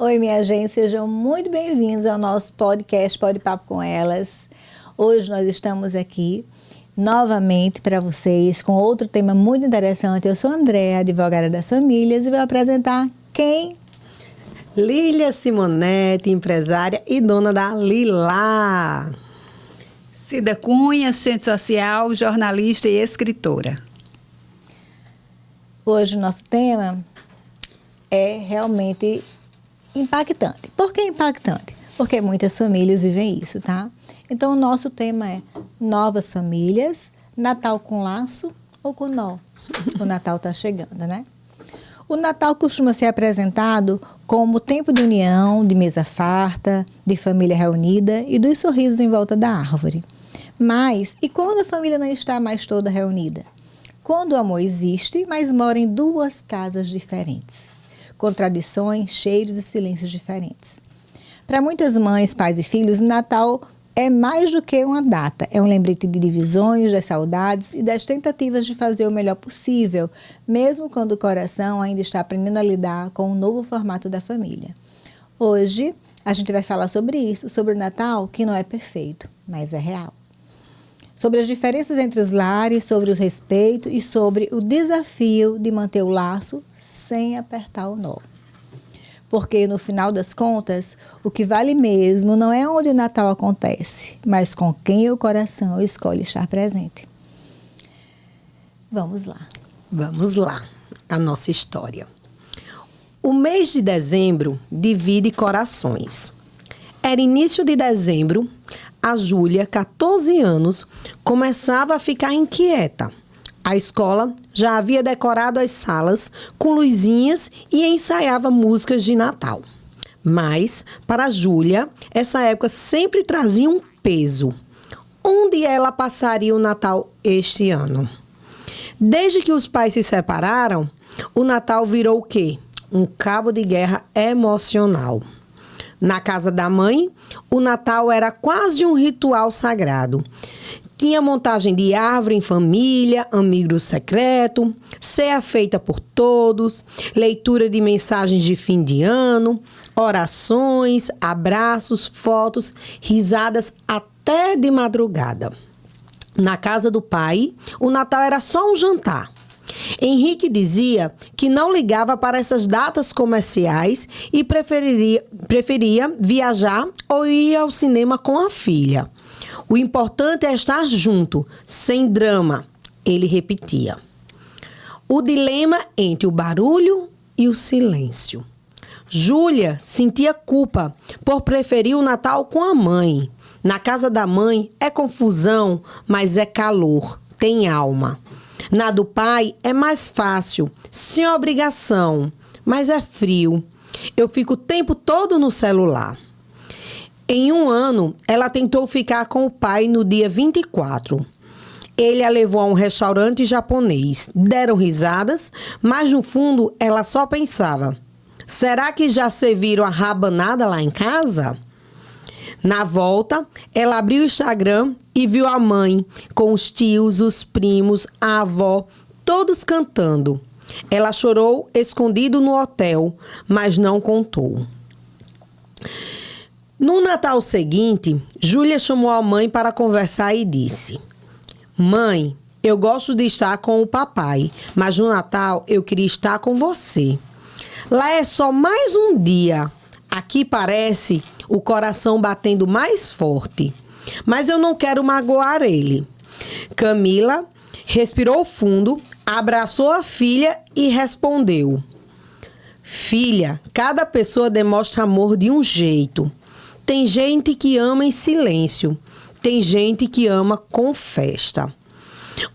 Oi, minha gente, sejam muito bem-vindos ao nosso podcast Pode Papo com Elas. Hoje nós estamos aqui novamente para vocês com outro tema muito interessante. Eu sou a Andréa, advogada das famílias, e vou apresentar quem? Lília Simonete, empresária e dona da Lilá. Cida Cunha, assistente social, jornalista e escritora. Hoje o nosso tema é realmente impactante. Por que impactante? Porque muitas famílias vivem isso, tá? Então o nosso tema é novas famílias, Natal com laço ou com nó? O Natal está chegando, né? O Natal costuma ser apresentado como tempo de união, de mesa farta, de família reunida e dos sorrisos em volta da árvore. Mas, e quando a família não está mais toda reunida? Quando o amor existe, mas mora em duas casas diferentes, com tradições, cheiros e silêncios diferentes. Para muitas mães, pais e filhos, o Natal é mais do que uma data, é um lembrete de divisões, das saudades e das tentativas de fazer o melhor possível, mesmo quando o coração ainda está aprendendo a lidar com o novo formato da família. Hoje, a gente vai falar sobre isso, sobre o Natal que não é perfeito, mas é real. Sobre as diferenças entre os lares, sobre o respeito e sobre o desafio de manter o laço sem apertar o nó. Porque, no final das contas, o que vale mesmo não é onde o Natal acontece, mas com quem o coração escolhe estar presente. Vamos lá. Vamos lá, a nossa história. O mês de dezembro divide corações. Era início de dezembro, a Júlia, 14 anos, começava a ficar inquieta. A escola já havia decorado as salas com luzinhas e ensaiava músicas de Natal. Mas, para a Júlia, essa época sempre trazia um peso. Onde ela passaria o Natal este ano? Desde que os pais se separaram, o Natal virou o quê? Um cabo de guerra emocional. Na casa da mãe, o Natal era quase um ritual sagrado. Tinha montagem de árvore em família, amigo secreto, ceia feita por todos, leitura de mensagens de fim de ano, orações, abraços, fotos, risadas até de madrugada. Na casa do pai, o Natal era só um jantar. Henrique dizia que não ligava para essas datas comerciais e preferia viajar ou ir ao cinema com a filha. O importante é estar junto, sem drama, ele repetia. O dilema entre o barulho e o silêncio. Júlia sentia culpa por preferir o Natal com a mãe. Na casa da mãe é confusão, mas é calor, tem alma. Na do pai é mais fácil, sem obrigação, mas é frio. Eu fico o tempo todo no celular. Em um ano, ela tentou ficar com o pai no dia 24. Ele a levou a um restaurante japonês. Deram risadas, mas no fundo ela só pensava: será que já serviram a rabanada lá em casa? Na volta, ela abriu o Instagram e viu a mãe, com os tios, os primos, a avó, todos cantando. Ela chorou escondido no hotel, mas não contou. No Natal seguinte, Júlia chamou a mãe para conversar e disse: mãe, eu gosto de estar com o papai, mas no Natal eu queria estar com você. Lá é só mais um dia. Aqui parece o coração batendo mais forte. Mas eu não quero magoar ele. Camila respirou fundo, abraçou a filha e respondeu: filha, cada pessoa demonstra amor de um jeito. Tem gente que ama em silêncio. Tem gente que ama com festa.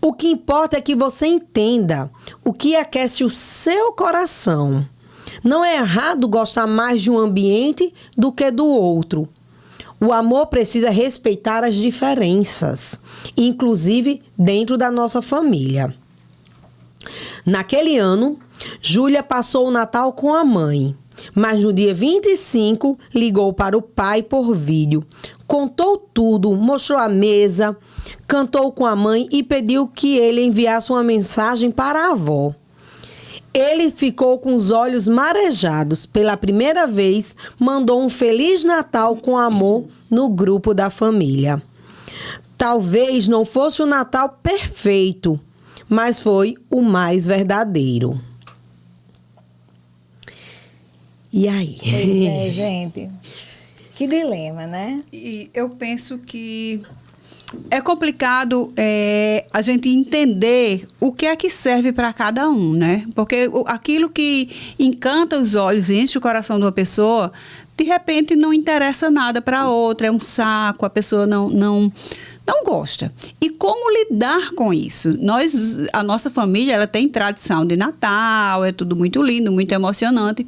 O que importa é que você entenda o que aquece o seu coração. Não é errado gostar mais de um ambiente do que do outro. O amor precisa respeitar as diferenças, inclusive dentro da nossa família. Naquele ano, Júlia passou o Natal com a mãe, mas no dia 25 ligou para o pai por vídeo. Contou tudo, mostrou a mesa, cantou com a mãe e pediu que ele enviasse uma mensagem para a avó. Ele ficou com os olhos marejados. Pela primeira vez, mandou um Feliz Natal com amor no grupo da família. Talvez não fosse o Natal perfeito, mas foi o mais verdadeiro. E aí? Pois é, gente. Que dilema, né? E eu penso que é complicado a gente entender o que é que serve para cada um, né? Porque aquilo que encanta os olhos e enche o coração de uma pessoa, de repente não interessa nada para outra, é um saco, a pessoa não gosta. E como lidar com isso? A nossa família, ela tem tradição de Natal, é tudo muito lindo, muito emocionante.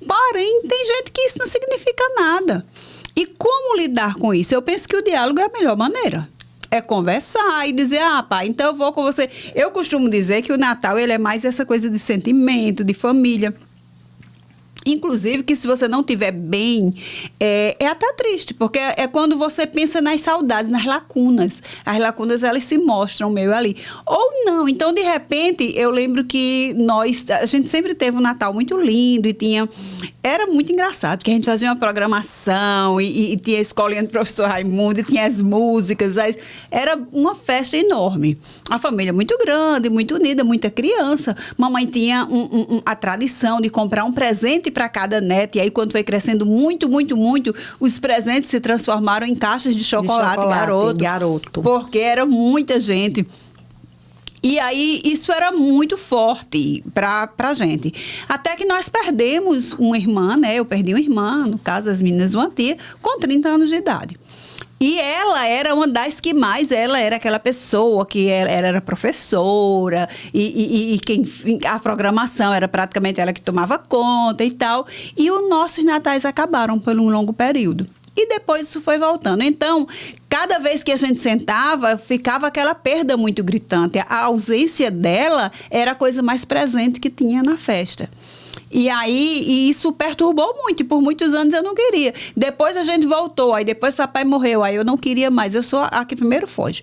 Porém, tem gente que isso não significa nada. E como lidar com isso? Eu penso que o diálogo é a melhor maneira. É conversar e dizer, pai, então eu vou com você. Eu costumo dizer que o Natal, ele é mais essa coisa de sentimento, de família. Inclusive, que se você não estiver bem, é até triste, porque é quando você pensa nas saudades, nas lacunas. As lacunas, elas se mostram meio ali. Ou não. Então, de repente, eu lembro que a gente sempre teve um Natal muito lindo e era muito engraçado, que a gente fazia uma programação e tinha a escolinha do professor Raimundo, e tinha as músicas. Era uma festa enorme. A família muito grande, muito unida, muita criança. Mamãe tinha a tradição de comprar um presente para cada neto, e aí quando foi crescendo muito, muito, muito, os presentes se transformaram em caixas de chocolate, garoto. Porque era muita gente. E aí, isso era muito forte pra gente. Até que nós perdemos uma irmã, né? Eu perdi uma irmã, no caso, as meninas, uma tia, com 30 anos de idade. E ela era uma das que mais, ela era aquela pessoa que ela era professora e quem, a programação era praticamente ela que tomava conta e tal. E os nossos natais acabaram por um longo período. E depois isso foi voltando. Então, cada vez que a gente sentava, ficava aquela perda muito gritante. A ausência dela era a coisa mais presente que tinha na festa. E isso perturbou muito, e por muitos anos eu não queria. Depois a gente voltou, aí depois papai morreu, aí eu não queria mais, eu sou a que primeiro foge.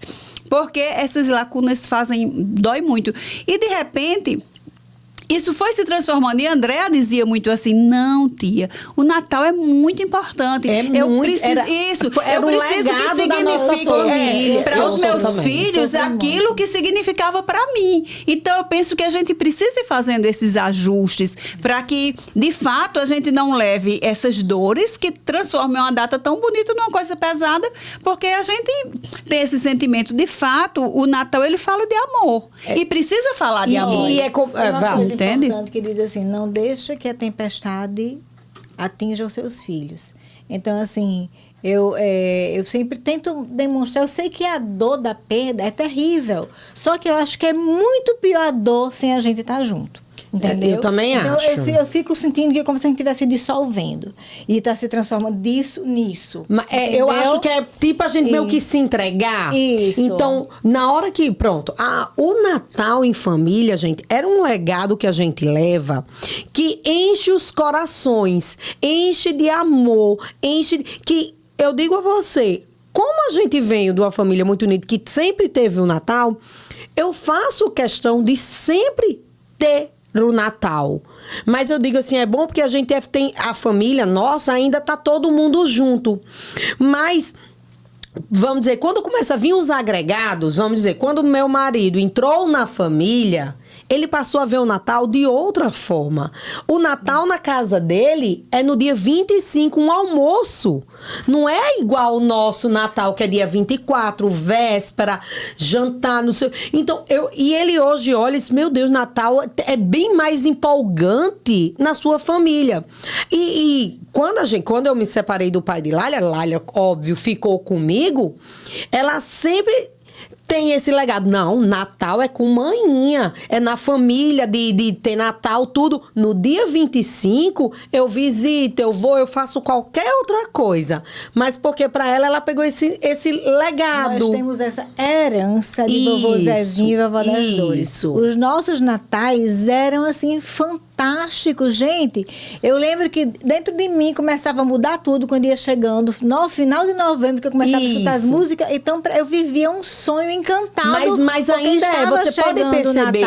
Porque essas lacunas dói muito. E de repente, isso foi se transformando, e a Andréa dizia muito assim, não, tia, o Natal é muito importante. Eu preciso que signifique para os meus filhos aquilo que significava para mim. Então, eu penso que a gente precisa ir fazendo esses ajustes para que, de fato, a gente não leve essas dores que transformam uma data tão bonita numa coisa pesada, porque a gente tem esse sentimento. De fato, o Natal, ele fala de amor. E precisa falar de amor. Entende? Importante que diz assim, não deixa que a tempestade atinja os seus filhos. Então, assim, eu sempre tento demonstrar, eu sei que a dor da perda é terrível, só que eu acho que é muito pior a dor sem a gente estar junto. Entendeu? Eu também acho. Eu fico sentindo que é como se a gente estivesse dissolvendo. E está se transformando disso nisso. Eu acho que é tipo a gente meio que se entregar. Isso. Então, na hora que... Pronto. O Natal em família, gente, era um legado que a gente leva que enche os corações, enche de amor, que eu digo a você, como a gente veio de uma família muito unida que sempre teve o Natal, eu faço questão de sempre ter o Natal. Mas eu digo assim, é bom porque a gente tem a família nossa, ainda tá todo mundo junto. Mas, vamos dizer, quando começa a vir os agregados, vamos dizer, quando meu marido entrou na família, ele passou a ver o Natal de outra forma. O Natal na casa dele é no dia 25, um almoço. Não é igual o nosso Natal, que é dia 24, véspera, jantar, não sei. Então, ele hoje olha e diz, meu Deus, Natal é bem mais empolgante na sua família. E quando eu me separei do pai de Lália, óbvio, ficou comigo, ela sempre tem esse legado. Não, Natal é com manhinha, é na família de ter Natal, tudo. No dia 25, eu visito, eu faço qualquer outra coisa. Mas porque para ela pegou esse legado. Nós temos essa herança de vovô Zezinho e vovó das Dores. Os nossos natais eram, assim, fantásticos. fantástico, gente. Eu lembro que dentro de mim começava a mudar tudo quando ia chegando no final de novembro, que eu começava a escutar as músicas. Então, eu vivia um sonho encantado. Mas ainda você pode perceber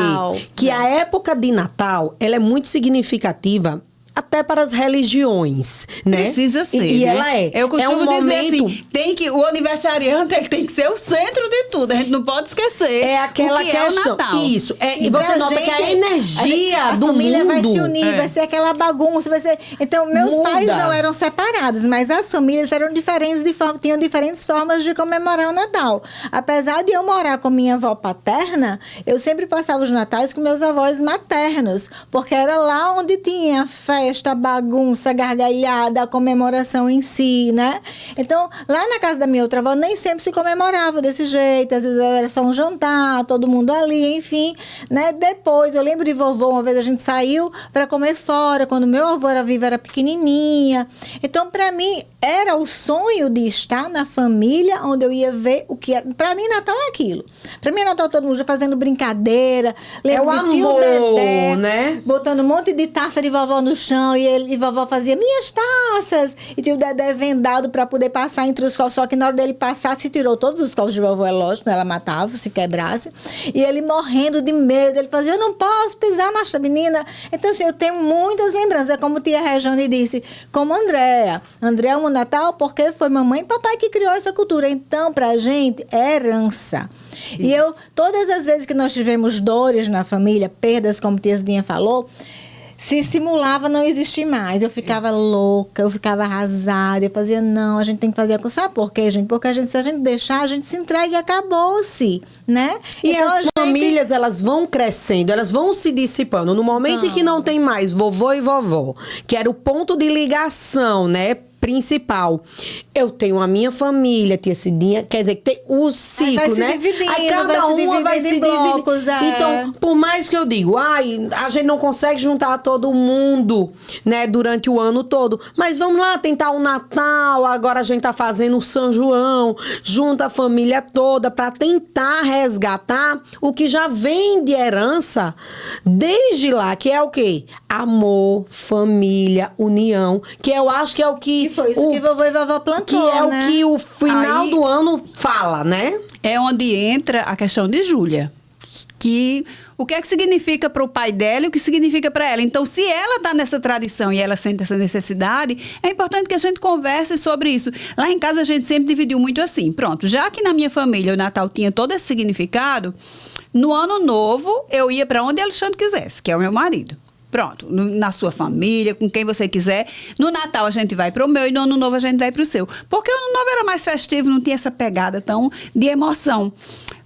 que a época de Natal, ela é muito significativa até para as religiões, né? Precisa ser, e né? ela é. Eu costumo um dizer momento... assim, o aniversariante ele tem que ser o centro de tudo. A gente não pode esquecer aquela o que questão. é o Natal. Isso. E você nota que a energia a do família mundo... vai se unir, vai ser aquela bagunça, vai ser... Então, meus pais não eram separados, mas as famílias eram diferentes, tinham diferentes formas de comemorar o Natal. Apesar de eu morar com minha avó paterna, eu sempre passava os natais com meus avós maternos, porque era lá onde tinha festa, bagunça, gargalhada, a comemoração em si, né? Então, lá na casa da minha outra avó, nem sempre se comemorava desse jeito, às vezes era só um jantar, todo mundo ali, enfim, né? Depois, eu lembro de vovô, uma vez a gente saiu para comer fora, quando meu avô era vivo, era pequenininha. Então, para mim, era o sonho de estar na família, onde eu ia ver o que era. Para mim, Natal é aquilo. Para mim, Natal, todo mundo já fazendo brincadeira. Lembro o amor, Dedé, né? Botando um monte de taça de vovó no chão, e vovó fazia minhas taças. E tinha o Dedé vendado para poder passar entre os copos. Só que na hora dele passar, se tirou todos os copos de vovó, é lógico, né? Ela matava, se quebrasse. E ele morrendo de medo. Ele fazia, eu não posso pisar na menina. Então, assim, eu tenho muitas lembranças. É como tia Rejane disse, como Andréa. Andréa ama o Natal porque foi mamãe e papai que criou essa cultura. Então, pra gente, é herança. Isso. E todas as vezes que nós tivemos dores na família, perdas, como tia Cidinha falou, se simulava não existir mais. Eu ficava louca, eu ficava arrasada. Eu fazia, não, a gente tem que fazer a coisa. Sabe por quê, gente? Porque se a gente deixar, a gente se entrega e acabou-se, né? E então, as famílias, elas vão crescendo, elas vão se dissipando. No momento em que não tem mais vovô e vovó, que era o ponto de ligação, né? Principal. Eu tenho a minha família, tia Cidinha, quer dizer, que tem o ciclo, né? Aí cada uma vai se dividir. Então, por mais que eu digo, a gente não consegue juntar todo mundo, né, durante o ano todo, mas vamos lá tentar o Natal, agora a gente tá fazendo o São João, junta a família toda para tentar resgatar o que já vem de herança desde lá, que é o quê? Amor, família, união, que eu acho que é o que foi isso que vovô e vovó plantou, que é, né? O que o final do ano fala, né? É onde entra a questão de Júlia. Que o que é que significa para o pai dela e o que significa para ela. Então, se ela está nessa tradição e ela sente essa necessidade, é importante que a gente converse sobre isso. Lá em casa, a gente sempre dividiu muito assim. Pronto, já que na minha família o Natal tinha todo esse significado, no ano novo, eu ia para onde Alexandre quisesse, que é o meu marido. Pronto, na sua família, com quem você quiser. No Natal a gente vai para o meu e no Ano Novo a gente vai para o seu. Porque o Ano Novo era mais festivo, não tinha essa pegada tão de emoção.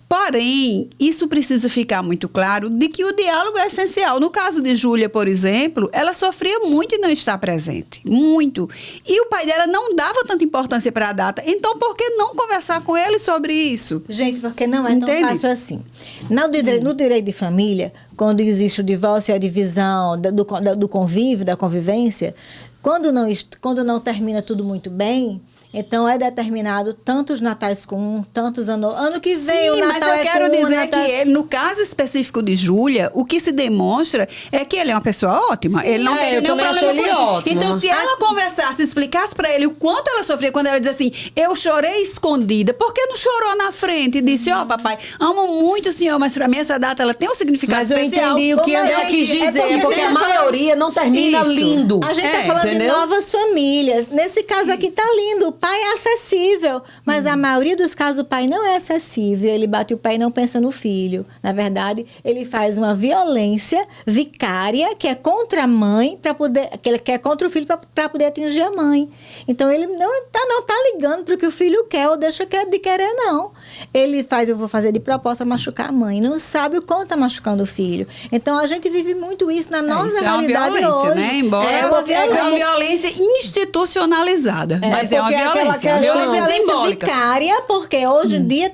Porém, isso precisa ficar muito claro de que o diálogo é essencial. No caso de Júlia, por exemplo, ela sofria muito em não estar presente. Muito. E o pai dela não dava tanta importância para a data. Então, por que não conversar com ele sobre isso? Gente, porque não é tão fácil assim. No direito de família, quando existe o divórcio e a divisão do convívio, da convivência, quando não termina tudo muito bem, então é determinado tantos natais com um, tantos anos. Ano que vem o Natal mas eu quero dizer Natal... que ele, no caso específico de Júlia, o que se demonstra é que ele é uma pessoa ótima. Sim, ele não tem nenhum problema com isso. Então, se ela conversasse, explicasse pra ele o quanto ela sofria quando ela diz assim, eu chorei escondida, por que não chorou na frente e disse, papai, amo muito o senhor, mas pra mim essa data ela tem um significado especial. Mas eu entendi o que André quis dizer, porque a maioria não termina lindo. A gente tá falando de novas famílias. Nesse caso aqui tá lindo. O pai é acessível, mas a maioria dos casos o pai não é acessível. Ele bate o pai e não pensa no filho. Na verdade, ele faz uma violência vicária que é contra a mãe, que ele quer contra o filho para poder atingir a mãe. Então ele não tá ligando para o que o filho quer ou deixa de querer, não. Ele faz, eu vou fazer de proposta machucar a mãe. Não sabe o quanto está machucando o filho. Então a gente vive muito isso na nossa realidade violência, hoje. Né? Embora é uma violência. violência institucionalizada. Mas é uma violência. Uma violência simbólica. Vicária, porque hoje em dia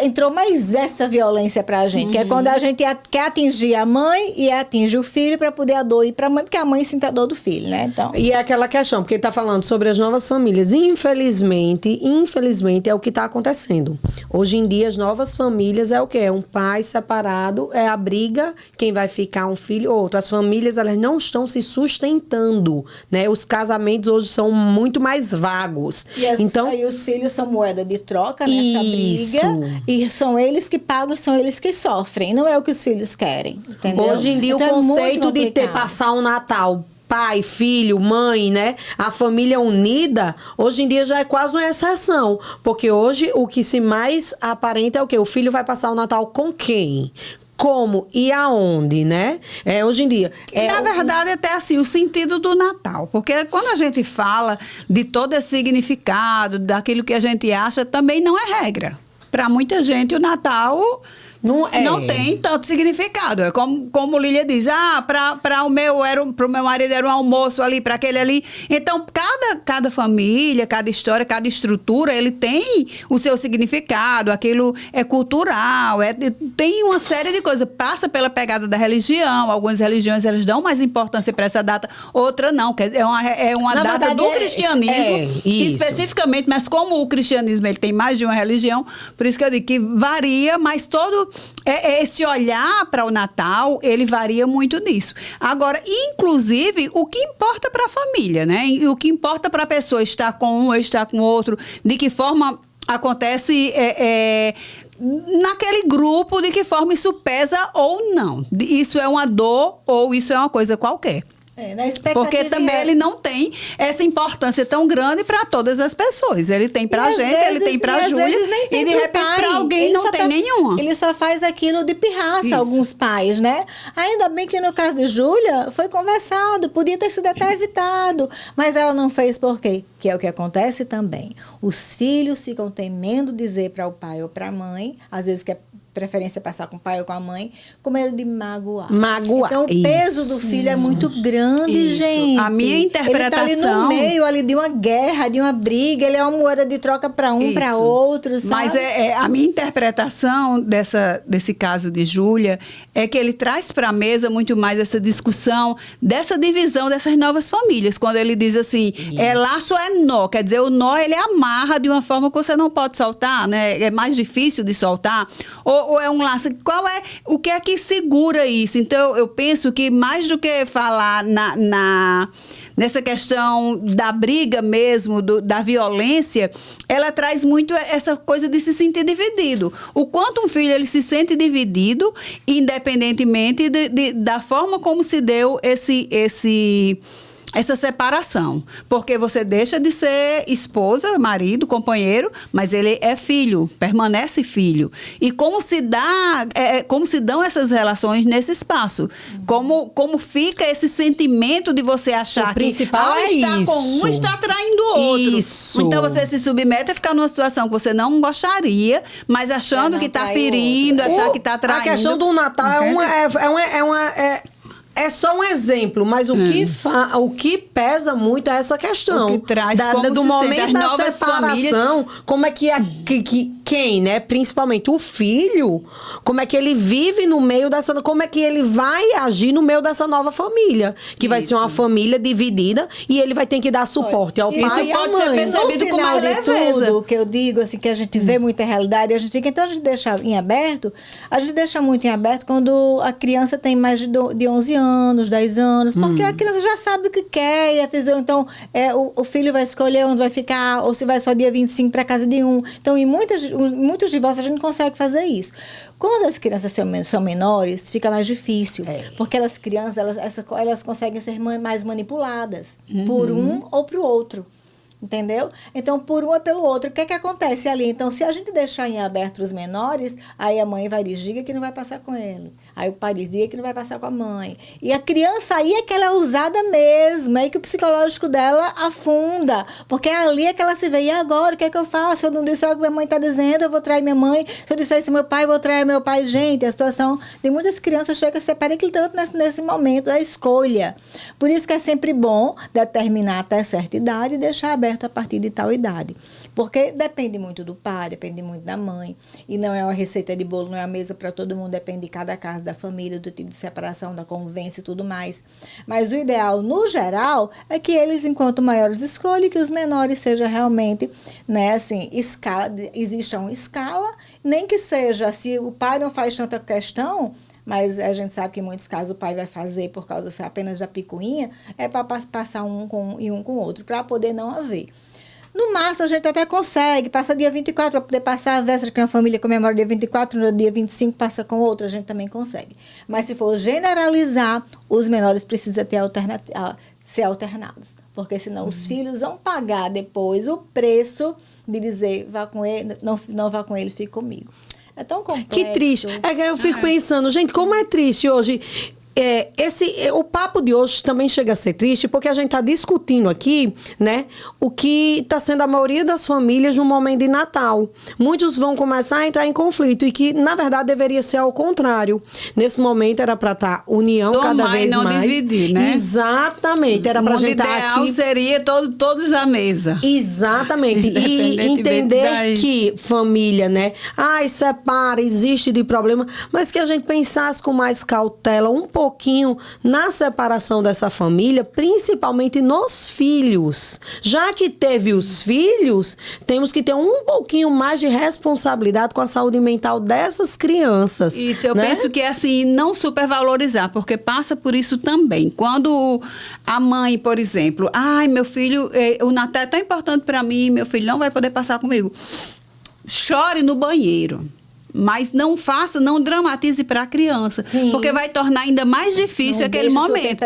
entrou mais essa violência pra gente, que é quando a gente quer atingir a mãe e atinge o filho para poder a dor ir pra mãe, porque a mãe sente a dor do filho, né? Então... E é aquela questão, porque ele tá falando sobre as novas famílias. Infelizmente é o que está acontecendo. Hoje em dia, as novas famílias é o quê? É um pai separado, é a briga, quem vai ficar um filho ou outro. As famílias, elas não estão se sustentando, né? Os casamentos hoje são muito mais vagos. E os filhos são moeda de troca nessa briga. E são eles que pagam, são eles que sofrem. Não é o que os filhos querem, entendeu? Hoje em dia, então, o conceito de passar um Natal pai, filho, mãe, né? A família unida, hoje em dia já é quase uma exceção. Porque hoje o que se mais aparenta é o quê? O filho vai passar o Natal com quem? Como e aonde, né? Hoje em dia. Na verdade, até assim, o sentido do Natal. Porque quando a gente fala de todo esse significado, daquilo que a gente acha, também não é regra. Para muita gente, o Natal... Não tem tanto significado. É como Lília diz, para o meu marido era um almoço ali, para aquele ali. Então, cada família, cada história, cada estrutura, ele tem o seu significado, aquilo é cultural, tem uma série de coisas. Passa pela pegada da religião, algumas religiões elas dão mais importância para essa data, outra não. É uma data verdade, do cristianismo, especificamente, mas como o cristianismo ele tem mais de uma religião, por isso que eu digo que varia, mas todo... esse olhar para o Natal, ele varia muito nisso. Agora, inclusive, o que importa para a família, né? E o que importa para a pessoa estar com um ou estar com outro, de que forma acontece naquele grupo, de que forma isso pesa ou não. Isso é uma dor ou isso é uma coisa qualquer. Porque também ele não tem essa importância tão grande para todas as pessoas. Ele tem para a gente, ele tem para a Júlia e de repente para alguém ele não tem nenhuma. Ele só faz aquilo de pirraça, alguns pais, né? Ainda bem que no caso de Júlia foi conversado, podia ter sido até evitado, mas ela não fez por quê? Que é o que acontece também. Os filhos ficam temendo dizer para o pai ou para a mãe, às vezes que é preferência passar com o pai ou com a mãe, com medo de magoar. Então, o peso do filho é muito grande, gente. A minha interpretação... Ele tá ali no meio ali, de uma guerra, de uma briga, ele é uma moeda de troca para um, para outro, sabe? Mas a minha interpretação desse caso de Júlia é que ele traz para a mesa muito mais essa discussão, dessa divisão dessas novas famílias. Quando ele diz assim, laço é nó. Quer dizer, o nó, ele amarra de uma forma que você não pode soltar, né? É mais difícil de soltar. Ou é um laço? O que é que segura isso? Então, eu penso que mais do que falar nessa questão da briga mesmo, da violência, ela traz muito essa coisa de se sentir dividido. O quanto um filho ele se sente dividido, independentemente da forma como se deu essa separação. Porque você deixa de ser esposa, marido, companheiro, mas ele é filho, permanece filho. E como se dão essas relações nesse espaço? Como fica esse sentimento de você achar que estar com um está traindo o outro. Isso. Então você se submete a ficar numa situação que você não gostaria, mas achando que está ferindo, achar que está traindo. A questão do Natal é só um exemplo, mas o que pesa muito é essa questão. O que traz do momento da separação, como é que quem, né? Principalmente o filho, como é que ele vive no meio dessa... Como é que ele vai agir no meio dessa nova família, que vai ser uma família dividida e ele vai ter que dar suporte ao pai e à mãe. Isso pode ser percebido com mais leveza. Tudo que eu digo, assim, que a gente vê muita realidade, então a gente deixa em aberto, a gente deixa muito em aberto quando a criança tem mais de 11 anos, 10 anos, porque a criança já sabe o que quer, então o filho vai escolher onde vai ficar, ou se vai só dia 25 para casa de um. Então, em muitos divórcios a gente consegue fazer isso. Quando as crianças são menores, fica mais difícil, porque as crianças elas conseguem ser mais manipuladas por um ou para o outro. Entendeu? Então, por um ou pelo outro, o que é que acontece ali? Então, se a gente deixar em aberto os menores, aí a mãe vai dizer que não vai passar com ele. Aí o pai diz que não vai passar com a mãe. E a criança aí é que ela é usada mesmo, é aí que o psicológico dela afunda. Porque ali é que ela se vê, e agora, o que é que eu faço? Eu não disse o que minha mãe está dizendo, eu vou trair minha mãe. Se eu disser isso meu pai, eu vou trair meu pai. Gente, a situação de muitas crianças chega a ser periclitante nesse momento da escolha. Por isso que é sempre bom determinar até certa idade e deixar aberto a partir de tal idade. Porque depende muito do pai, depende muito da mãe. E não é uma receita de bolo, não é a mesa para todo mundo, depende de cada casa, da família, do tipo de separação, da convivência e tudo mais. Mas o ideal, no geral, é que eles, enquanto maiores, escolhem que os menores sejam realmente, né, assim, exista uma escala, nem que seja, se o pai não faz tanta questão, mas a gente sabe que em muitos casos o pai vai fazer por causa apenas da picuinha, é para passar um com o outro, para poder não haver. No máximo, a gente até consegue, passa dia 24 para poder passar a véspera que uma família comemora dia 24, no dia 25 passa com outra, a gente também consegue. Mas se for generalizar, os menores precisam ter ser alternados, porque senão os filhos vão pagar depois o preço de dizer, vá com ele, não vá com ele, fique comigo. É tão complexo. Que triste. É que eu fico pensando, gente, como é triste hoje. O papo de hoje também chega a ser triste porque a gente está discutindo aqui, né, o que está sendo a maioria das famílias no momento de Natal. Muitos vão começar a entrar em conflito e que, na verdade, deveria ser ao contrário. Nesse momento era para estar união cada vez mais. Somar e não dividir, né? Exatamente. Era para a gente estar aqui. O ideal seria todos à mesa. Exatamente. E entender que família, né, separa, existe de problema, mas que a gente pensasse com mais cautela um pouquinho na separação dessa família, principalmente nos filhos. Já que teve os filhos, temos que ter um pouquinho mais de responsabilidade com a saúde mental dessas crianças. Isso, eu né? penso que é assim, não supervalorizar, porque passa por isso também. Quando a mãe, por exemplo, meu filho, o Natal é tão importante para mim, meu filho não vai poder passar comigo. Chore no banheiro. Mas não dramatize para a criança. Sim. Porque vai tornar ainda mais difícil aquele momento.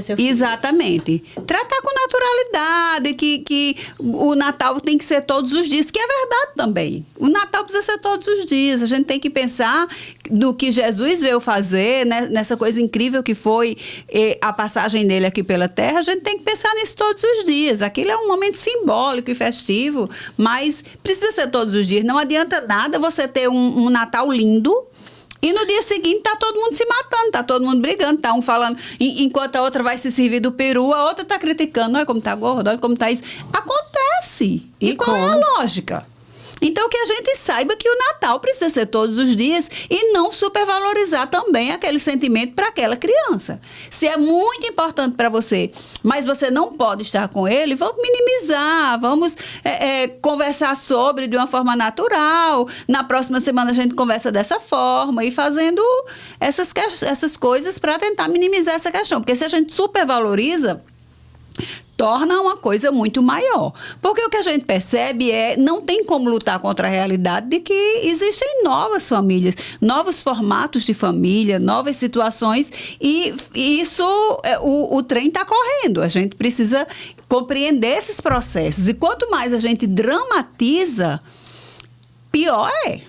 Seu filho. Exatamente. Tratar com naturalidade, que o Natal tem que ser todos os dias, que é verdade também. O Natal precisa ser todos os dias. A gente tem que pensar no que Jesus veio fazer, né, nessa coisa incrível que foi a passagem dele aqui pela Terra. A gente tem que pensar nisso todos os dias. Aquilo é um momento simbólico e festivo, mas precisa ser todos os dias. Não adianta nada você ter um Natal lindo e no dia seguinte tá todo mundo se matando, tá todo mundo brigando, tá um falando, enquanto a outra vai se servir do peru, a outra tá criticando, olha como tá gordo, olha como tá isso. Acontece. E qual é a lógica? Então, que a gente saiba que o Natal precisa ser todos os dias e não supervalorizar também aquele sentimento para aquela criança. Se é muito importante para você, mas você não pode estar com ele, vamos minimizar, vamos conversar sobre de uma forma natural. Na próxima semana a gente conversa dessa forma e fazendo essas coisas para tentar minimizar essa questão. Porque se a gente supervaloriza, torna uma coisa muito maior. Porque o que a gente percebe não tem como lutar contra a realidade de que existem novas famílias, novos formatos de família, novas situações, e isso, o trem está correndo. A gente precisa compreender esses processos. E quanto mais a gente dramatiza, pior é.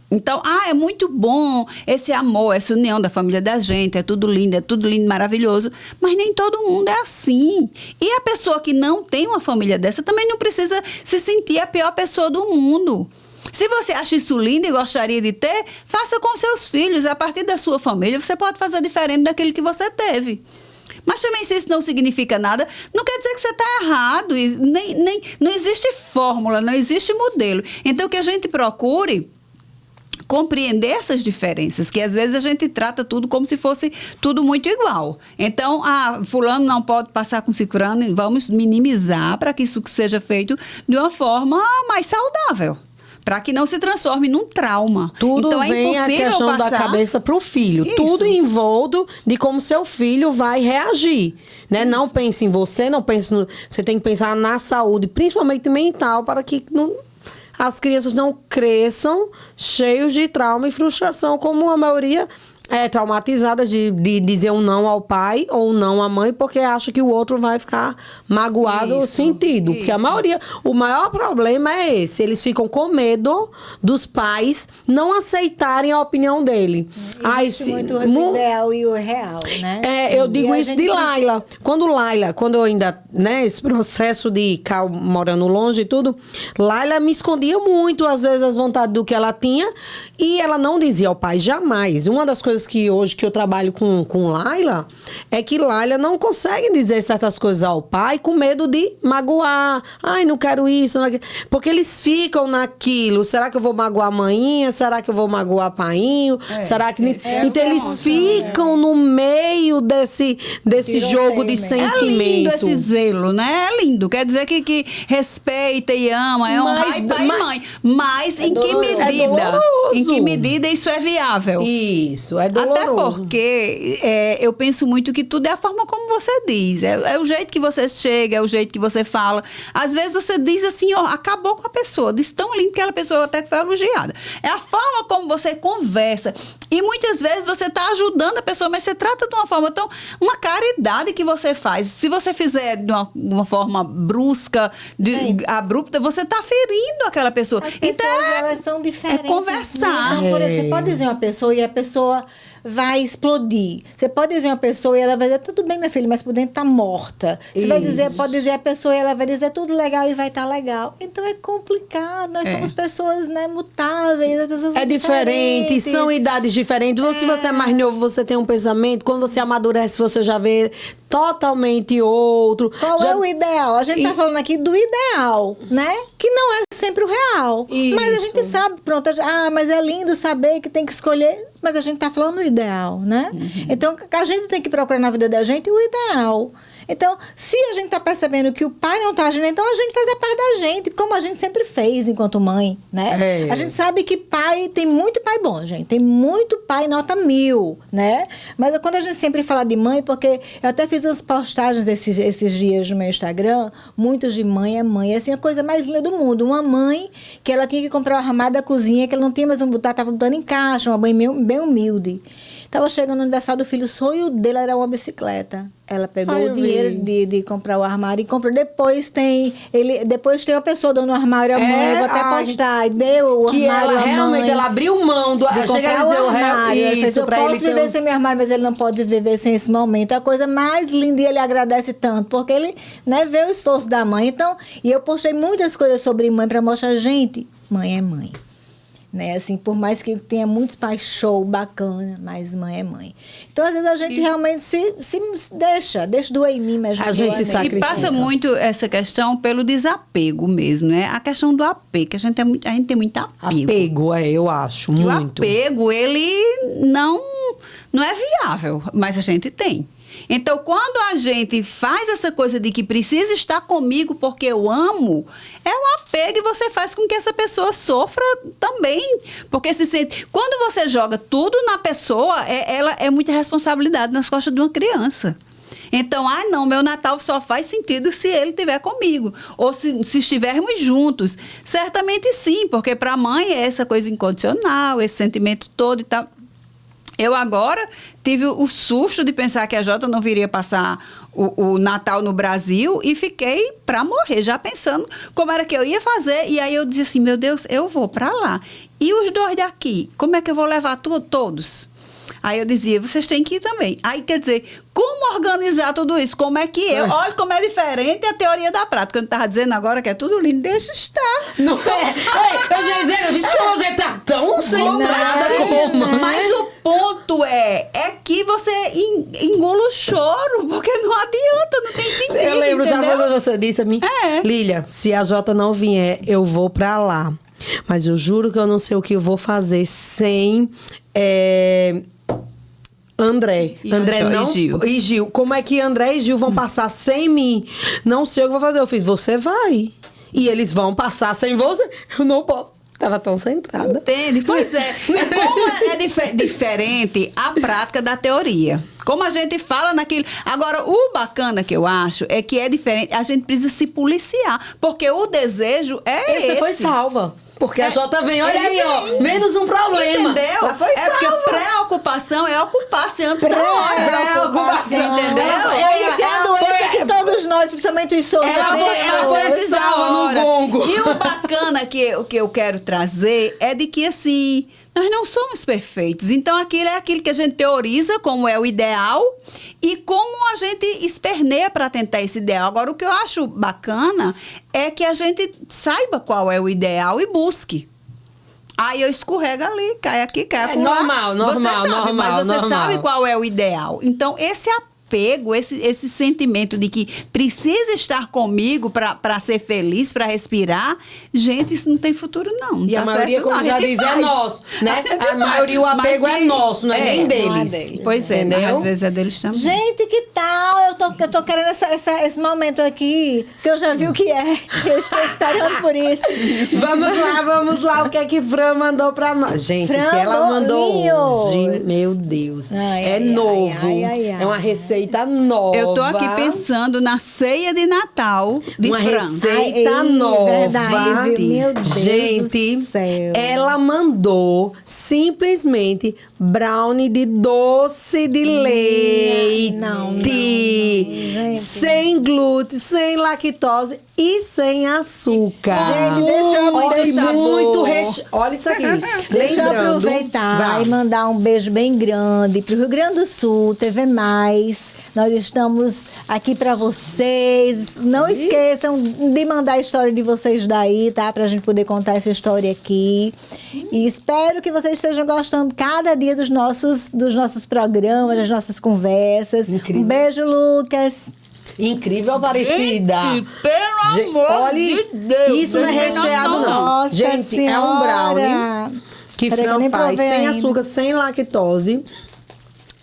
Então, é muito bom esse amor, essa união da família da gente, é tudo lindo, maravilhoso, mas nem todo mundo é assim. E a pessoa que não tem uma família dessa também não precisa se sentir a pior pessoa do mundo. Se você acha isso lindo e gostaria de ter, faça com seus filhos. A partir da sua família, você pode fazer diferente daquele que você teve. Mas também, se isso não significa nada, não quer dizer que você está errado. Não existe fórmula, não existe modelo. Então, que a gente procure compreender essas diferenças, que às vezes a gente trata tudo como se fosse tudo muito igual. Então, fulano não pode passar com ciclano, vamos minimizar para que isso seja feito de uma forma mais saudável, para que não se transforme num trauma. Tudo então, vem a questão da cabeça para o filho. Isso. Tudo em volta de como seu filho vai reagir. Né? Não pense em você, você tem que pensar na saúde, principalmente mental, para que as crianças não cresçam cheios de trauma e frustração, como a maioria traumatizadas de dizer um não ao pai ou um não à mãe, porque acha que o outro vai ficar magoado ou sentido. Porque a maioria, o maior problema é esse. Eles ficam com medo dos pais não aceitarem a opinião dele. Existe muito o ideal e o real, né? Eu digo isso de Laila. Quando eu ainda, né, esse processo de Cal morando longe e tudo, Laila me escondia muito, às vezes, as vontades do que ela tinha, e ela não dizia ao pai jamais. Uma das coisas que hoje que eu trabalho com Laila é que Laila não consegue dizer certas coisas ao pai com medo de magoar. Ai, não quero isso, não quero... Porque eles ficam naquilo. Será que eu vou magoar a maninha? Será que eu vou magoar painho? Será que... Então eles ficam no meio desse jogo de sentimento. É lindo esse zelo, né? É lindo. Quer dizer que respeita e ama, é um pai e mãe. Mas em que medida? Em que medida isso é viável? Isso, é doloroso. Até porque eu penso muito que tudo é a forma como você diz. É o jeito que você chega, é o jeito que você fala. Às vezes você diz assim, ó, acabou com a pessoa. Diz tão lindo que aquela pessoa até que foi elogiada. É a forma como você conversa. E muitas vezes você está ajudando a pessoa, mas você trata de uma forma tão... Uma caridade que você faz. Se você fizer de uma forma brusca, abrupta, você está ferindo aquela pessoa. As pessoas, elas são diferentes. É conversar. Então, você pode dizer uma pessoa e a pessoa vai explodir. Você pode dizer uma pessoa e ela vai dizer, tudo bem, minha filha, mas por dentro tá morta. Você pode dizer a pessoa e ela vai dizer, tudo legal e vai estar legal. Então é complicado. Nós somos pessoas, né, mutáveis, as pessoas são diferente, são idades diferentes. Se você é mais novo, você tem um pensamento. Quando você amadurece, você já vê totalmente outro. Qual é o ideal? A gente tá falando aqui do ideal, né? Que não é sempre o real. Isso. Mas a gente sabe, pronto, mas é lindo saber que tem que escolher, mas a gente tá falando o ideal, né? Então, a gente tem que procurar na vida da gente o ideal. Então, se a gente está percebendo que o pai não está agindo, então a gente faz a parte da gente, como a gente sempre fez enquanto mãe, né? A gente sabe que pai, tem muito pai bom, gente. Tem muito pai nota 1000, né? Mas quando a gente sempre fala de mãe, porque eu até fiz umas postagens esses dias no meu Instagram, muitos de mãe é mãe. É assim, a coisa mais linda do mundo. Uma mãe que ela tinha que comprar o armário da cozinha, que ela não tinha mais onde botar, estava botando em caixa, uma mãe bem humilde. Estava chegando no aniversário do filho, o sonho dele era uma bicicleta. Ela pegou o dinheiro de comprar o armário e comprou. Depois tem uma pessoa dando o armário à mãe, eu vou até postar. E deu o que armário ela à realmente mãe, ela abriu mão do chega a dizer o armário. Isso, eu posso viver sem meu armário, mas ele não pode viver sem esse momento. É a coisa mais linda e ele agradece tanto, porque ele, né, vê o esforço da mãe. Então, e eu postei muitas coisas sobre mãe para mostrar, gente, mãe é mãe. Né? Assim, por mais que tenha muitos pais show, bacana, mas mãe é mãe. Então, às vezes, a gente realmente se deixa doer em mim, mas a gente se sacrifica. E passa muito essa questão pelo desapego mesmo, né? A questão do apego, que a gente tem muito apego. Apego, eu acho, muito. O apego, ele não é viável, mas a gente tem. Então, quando a gente faz essa coisa de que precisa estar comigo porque eu amo, é um apego e você faz com que essa pessoa sofra também. Porque se sente... Quando você joga tudo na pessoa, ela é muita responsabilidade nas costas de uma criança. Então, não, meu Natal só faz sentido se ele estiver comigo. Ou se estivermos juntos. Certamente sim, porque para a mãe é essa coisa incondicional, esse sentimento todo e tal. Eu agora tive o susto de pensar que a Jota não viria passar o Natal no Brasil e fiquei para morrer, já pensando como era que eu ia fazer. E aí eu disse assim, meu Deus, eu vou para lá. E os dois daqui, como é que eu vou levar todos? Aí eu dizia, vocês têm que ir também. Aí, quer dizer, como organizar tudo isso? Como é que eu... Olha como é diferente a teoria da prática. Eu não estava dizendo agora que é tudo lindo. Deixa estar. Não é? Eu já dizia, você tá tão centrada como... Mas o ponto é que você engula o choro, porque não adianta, não tem sentido. Eu lembro, entendeu? sabe quando você disse a mim? Lília, se a Jota não vier, eu vou pra lá. Mas eu juro que eu não sei o que eu vou fazer sem... André não, e Gil. Como é que André e Gil vão passar sem mim? Não sei o que eu vou fazer. Eu fiz, você vai. E eles vão passar sem você. Eu não posso. Tava tão centrada. Entende? Pois é. Como é diferente a prática da teoria. Como a gente fala naquilo... Agora, o bacana que eu acho é que é diferente. A gente precisa se policiar. Porque o desejo é esse. Você foi salva. Porque a Jota vem, olha aí, ó, menos um problema. Entendeu? Ela foi É porque salva. preocupação é ocupar-se antes da hora. Preocupação. Entendeu? Isso é a doença que todos nós, principalmente os souls, Ela foi antes da salva no hora. gongo. E o bacana que eu quero trazer é de que, assim, nós não somos perfeitos. Então, aquilo é aquilo que a gente teoriza como é o ideal e como a gente esperneia para tentar esse ideal. Agora, o que eu acho bacana é que a gente saiba qual é o ideal e busque. Aí eu escorrego ali, cai aqui, cai acolá. Normal, Você sabe, normal, mas você normal. sabe qual é o ideal. Então, esse apego, esse sentimento de que precisa estar comigo para ser feliz, para respirar, gente, isso não tem futuro, não. E tá a maioria, certo, como não, já a gente diz, é faz. nosso, né? gente A maioria, o faz. apego Mas é que- nosso, não é nem não é deles. dele. Pois é, mas Entendeu? às vezes é deles também. Gente, que tal? Eu tô querendo esse momento aqui, que eu já vi o que é. Eu estou esperando por isso. Vamos lá, o que é que Fran mandou pra nós? Gente, o que ela mandou hoje, meu Deus, Ai, é ai, novo, ai, ai, ai. é uma receita nova. Eu tô aqui pensando na ceia de Natal de Uma Fran. receita Ai, nova. verdade, viu? Meu Deus Gente, do céu. ela mandou simplesmente brownie de doce de leite. não, gente. Sem glúten, sem lactose e sem açúcar. Gente, deixa eu- Olha, deixa eu- muito Olha isso aqui. Deixa eu Lembrando, aproveitar vai. e mandar um beijo bem grande para o Rio Grande do Sul, TV Mais. Nós estamos aqui para vocês. Não esqueçam de mandar a história de vocês daí, tá? Para a gente poder contar essa história aqui. E espero que vocês estejam gostando cada dia dos nossos programas, das nossas conversas. Incrível. Um beijo, Lucas. Incrível, Aparecida. Gente, pelo Gente, amor olha, de Deus. isso não é recheado, não. Nossa Gente, é um Senhora. brownie que Peraí, que eu Fran nem faz provei sem ainda. açúcar, sem lactose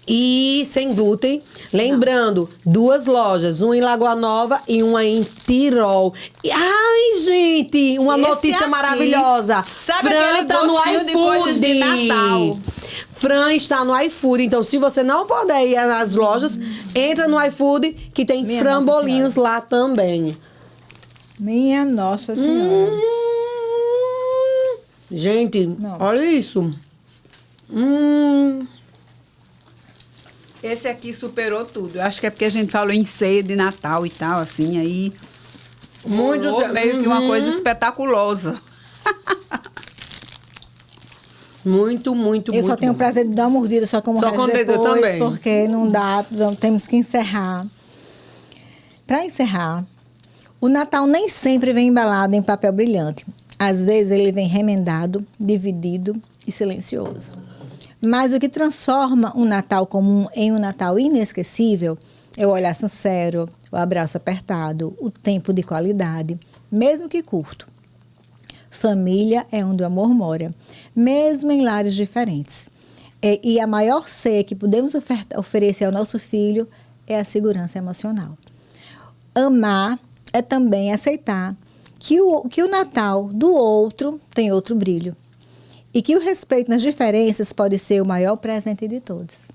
e sem glúten. Lembrando, 2 lojas, uma em Lagoa Nova e uma em Tirol. Ai, gente, uma Esse notícia aqui, maravilhosa. sabe Fran aquele tá no gostinho de coisas de iFood. Natal? Fran está no iFood, então se você não puder ir nas lojas, entra no iFood que tem Minha Fran Nossa bolinhos lá também. Minha Nossa Senhora. Gente, Não. olha isso. Esse aqui superou tudo. Eu acho que é porque a gente falou em ceia de Natal e tal, assim, aí. Muito rolou meio que uma coisa espetaculosa. Muito, muito, Eu só muito tenho o bom. prazer de dar uma mordida só como Só resto com o dedo depois, também. porque não dá, temos que encerrar. Para encerrar, o Natal nem sempre vem embalado em papel brilhante. Às vezes ele vem remendado, dividido e silencioso. Mas o que transforma um Natal comum em um Natal inesquecível é o olhar sincero, o abraço apertado, o tempo de qualidade, mesmo que curto. Família é onde o amor mora, mesmo em lares diferentes. E a maior ceia que podemos oferecer ao nosso filho é a segurança emocional. Amar é também aceitar que o Natal do outro tem outro brilho. E que o respeito nas diferenças pode ser o maior presente de todos.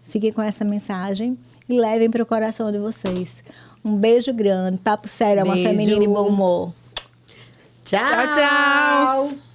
Fiquem com essa mensagem e levem para o coração de vocês. Um beijo grande. Papo sério, é uma Beijo. feminina e bom humor. Tchau, Tchau, tchau.